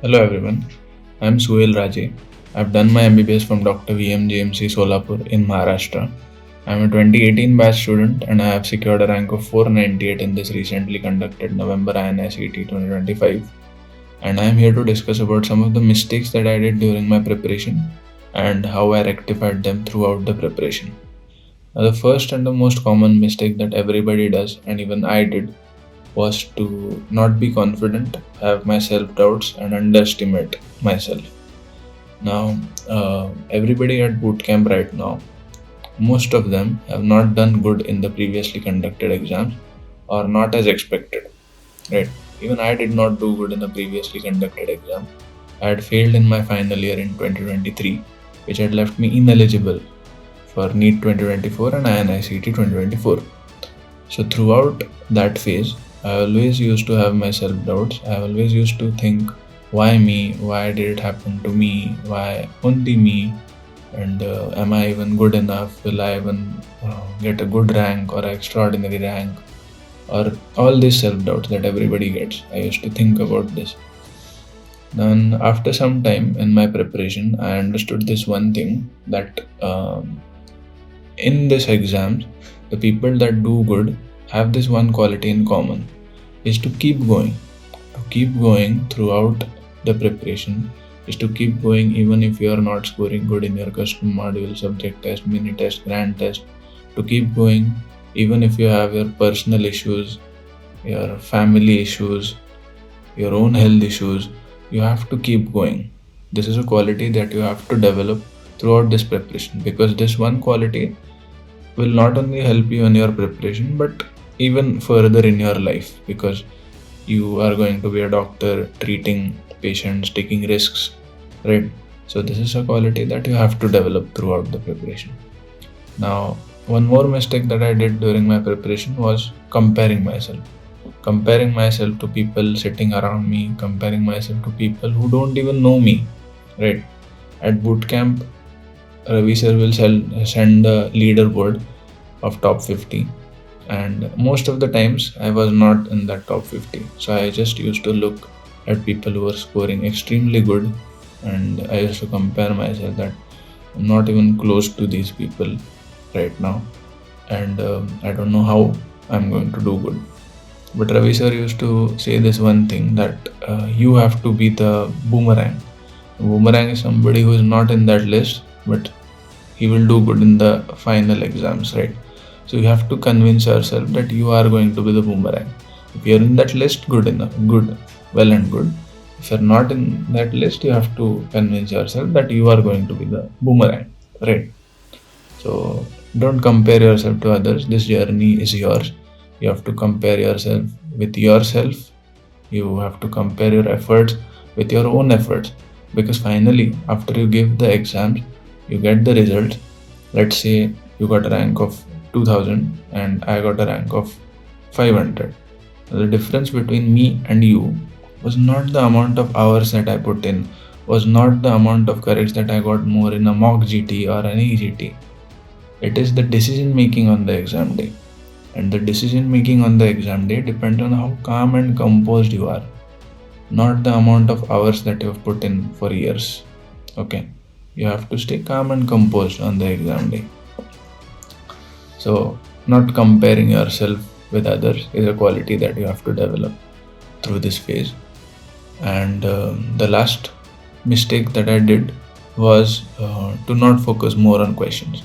Hello everyone, I'm Suhail Raje. I've done my MBBS from Dr. VMGMC Solapur in Maharashtra. I'm a 2018 batch student and I have secured a rank of 498 in this recently conducted November INI CET 2025. And I'm here to discuss about some of the mistakes that I did during my preparation and how I rectified them throughout the preparation. Now, the first and the most common mistake that everybody does, and even I did, was to not be confident, have my self doubts, and underestimate myself. Now, everybody at bootcamp right now, most of them have not done good in the previously conducted exams or not as expected, right? Even I did not do good in the previously conducted exam. I had failed in my final year in 2023, which had left me ineligible for NEET 2024 and INI CET 2024. So, throughout that phase, I always used to have my self doubts. I always used to think, why me? Why did it happen to me? Why only me? And am I even good enough? Will I even get a good rank or an extraordinary rank? Or all these self doubts that everybody gets. I used to think about this. Then, after some time in my preparation, I understood this one thing that in this exams, the people that do good have this one quality in common, is to keep going. To keep going throughout the preparation, is to keep going even if you are not scoring good in your custom module, subject test, mini test, grand test. To keep going even if you have your personal issues, your family issues, your own health issues, you have to keep going. This is a quality that you have to develop throughout this preparation, because this one quality will not only help you in your preparation but even further in your life, because you are going to be a doctor treating patients, taking risks, right? So this is a quality that you have to develop throughout the preparation. Now, one more mistake that I did during my preparation was comparing myself to people sitting around me, comparing myself to people who don't even know me, right? At bootcamp, Ravi sir will send a leaderboard of top 50, and most of the times I was not in that top 50. So I just used to look at people who were scoring extremely good, and I used to compare myself that I'm not even close to these people right now, and I don't know how I'm going to do good. But Ravi sir used to say this one thing that you have to be the boomerang. Boomerang is somebody who is not in that list, but he will do good in the final exams, right? So you have to convince yourself that you are going to be the boomerang. If you're in that list, good enough, good, well and good. If you're not in that list, you have to convince yourself that you are going to be the boomerang, right? So don't compare yourself to others. This journey is yours. You have to compare yourself with yourself. You have to compare your efforts with your own efforts, because finally, after you give the exams, you get the results. Let's say you got a rank of 2000 and I got a rank of 500. The difference between me and you was not the amount of hours that I put in, was not the amount of courage that I got more in a mock GT or an EGT. It is the decision making on the exam day. And the decision making on the exam day depends on how calm and composed you are, not the amount of hours that you have put in for years. Okay, you have to stay calm and composed on the exam day. So, not comparing yourself with others is a quality that you have to develop through this phase. And the last mistake that I did was to not focus more on questions.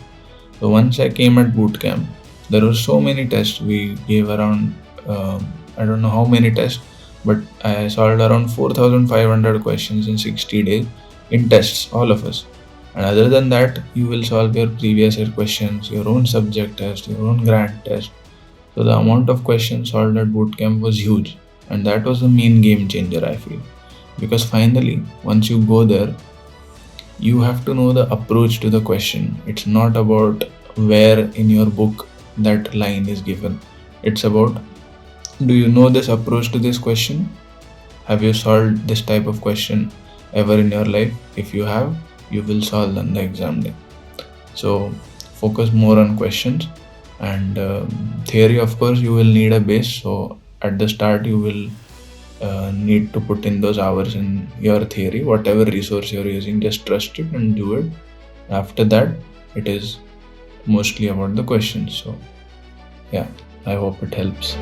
So, once I came at bootcamp, there were so many tests. We gave around, I don't know how many tests, but I solved around 4,500 questions in 60 days in tests, all of us. And other than that, you will solve your previous year questions, your own subject test, your own grant test. So the amount of questions solved at bootcamp was huge. And that was the main game changer, I feel. Because finally, once you go there, you have to know the approach to the question. It's not about where in your book that line is given. It's about, do you know this approach to this question? Have you solved this type of question ever in your life? If you have, you will solve on the exam day. So focus more on questions, and theory, of course, you will need a base. So at the start, you will need to put in those hours in your theory. Whatever resource you're using, just trust it and do it. After that, it is mostly about the questions. So yeah, I hope it helps.